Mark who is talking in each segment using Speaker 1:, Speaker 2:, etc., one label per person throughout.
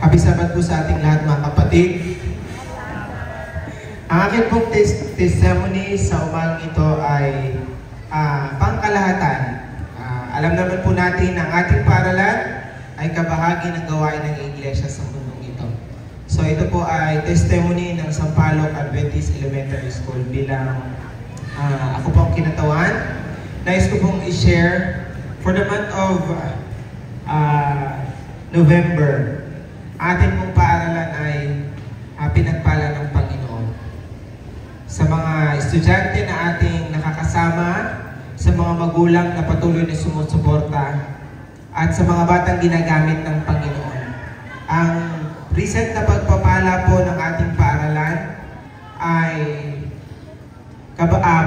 Speaker 1: Happy Sabbath po sa ating lahat mga kapatid. Ang aking pong testimony sa umagang ito ay pangkalahatan. Alam naman po natin ang ating paaralan ay kabahagi ng gawain ng Iglesia sa mundong ito. So ito po ay testimony ng Sampaloc Adventist Elementary School bilang ako pong kinatawan. Nais ko pong i-share for the month of November. Ating pong paaralan ay pinagpala ng Panginoon. Sa mga estudyante na ating nakakasama, sa mga magulang na patuloy na sumusuporta, at sa mga batang ginagamit ng Panginoon. Ang recent na pagpapala po ng ating paaralan ay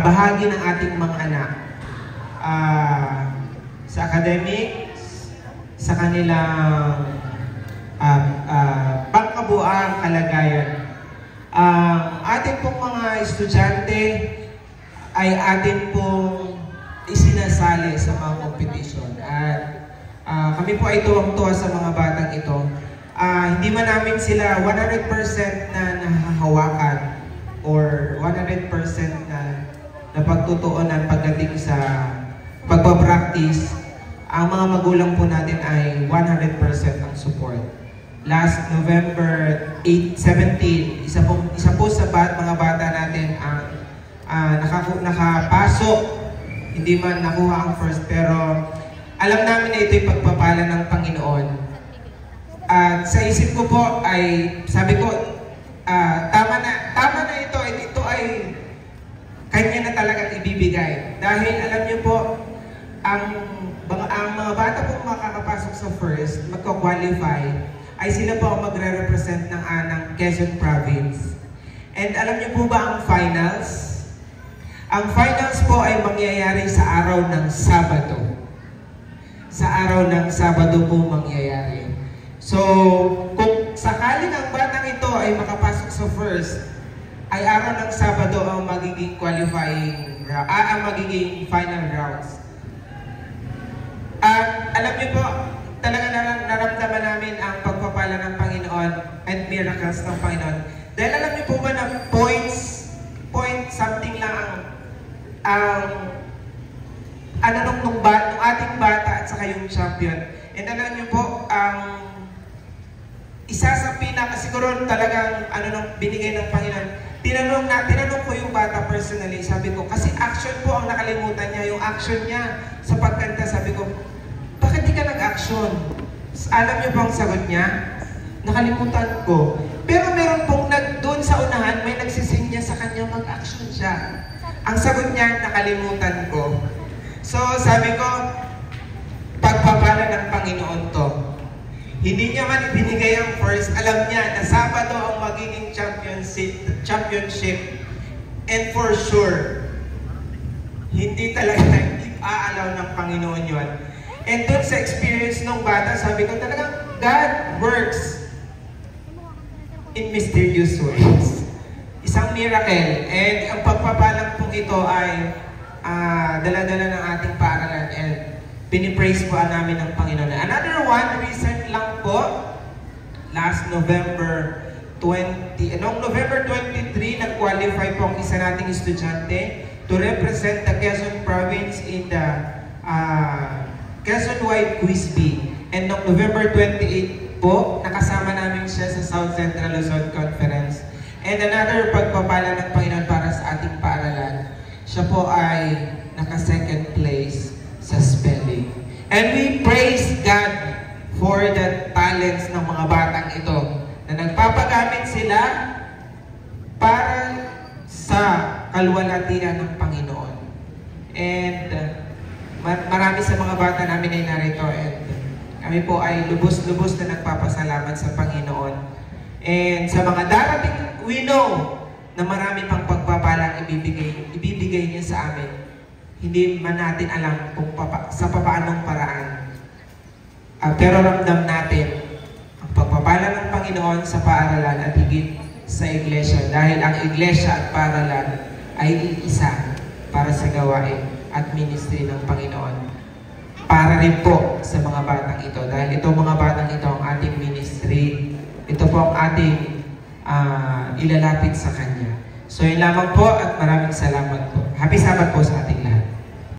Speaker 1: bahagi ng ating mga anak sa academics, sa kanilang pangkabuang kalagayan. Ating pong mga estudyante ay atin pong isinasali sa mga competition. At kami po ay tuwang-tuwa sa mga batang ito. Hindi man namin sila 100% na nahahawakan or 100% na pagtutuunan pagdating sa pagpapractice. Ang mga magulang po natin ay 100% ang support. Last November 17, isa po sa mga bata natin ang nakapasok. Hindi man nakuha ang first, pero alam namin na ito'y pagpapala ng Panginoon. At sa isip ko po ay, sabi ko, tama na ito. Ito ay kanya na talagang ibibigay. Dahil alam niyo po, ang mga bata po makakapasok sa first, magka-qualify, ay sila po ang magre-represent ng Quezon Province. And alam niyo po ba ang finals? Ang finals po ay mangyayari sa araw ng Sabado. Sa araw ng Sabado po mangyayari. So, kung sakaling ang batang ito ay makapasok sa first, ay araw ng Sabado ang magiging qualifying, ang magiging final rounds. At alam niyo po, talaga naramdaman namin ang pagpapala ng Panginoon and miracles ng Panginoon. Dahil alam niyo po ba na point something lang nung ating bata at saka yung champion. And alam niyo po, isa sa siguro talagang nung binigay ng Panginoon, tinanong ko yung bata personally, sabi ko, kasi action po ang nakalimutan niya, yung action niya sa pagkanta, sabi ko, bakit di ka nag-action? Alam niyo po ang sagot niya? Nakalimutan ko. Pero meron pong doon sa unahan, may nagsising niya sa kanya, mag-action siya. Ang sagot niya, nakalimutan ko. So sabi ko, pagpapala ng Panginoon to. Hindi niya man ibinigay ang first, alam niya na Sabado ang magiging championship. And for sure, hindi talaga aalaw ng Panginoon yun. And doon sa experience ng bata, sabi ko talagang God works in mysterious ways. Isang miracle. And ang pagpapalang pong ito ay dala-dala ng ating paaralan and pinipraise po namin ng Panginoon. Another one, recent lang po, last November 20, noong November 23, nag-qualify po ang isa nating estudyante to represent the Quezon Province in the Quezon-wide Quiz Bee. And noong November 28 po, nakasama namin siya sa South Central Luzon Conference. And another pagpapala ng Panginoon para sa ating paaralan, siya po ay naka-second place sa spelling. And we praise God for the talents ng mga batang ito na nagpapagamit sila para sa kalwalhatian ng Panginoon. And marami sa mga bata namin ay narito and kami po ay lubos-lubos na nagpapasalamat sa Panginoon. And sa mga darating, we know na marami pang pagpapalang ibibigay niya sa amin. Hindi man natin alam kung sa papaanong paraan. Pero ramdam natin ang pagpapala ng Panginoon sa paaralan at higit sa iglesia. Dahil ang iglesia at paaralan ay isa para sa gawain at ministry ng Panginoon. Para rin po sa mga batang ito. Dahil itong mga batang ito ang ating po ang ating ilalapit sa Kanya. So yun lamang po at maraming salamat po. Happy Sabbath po sa ating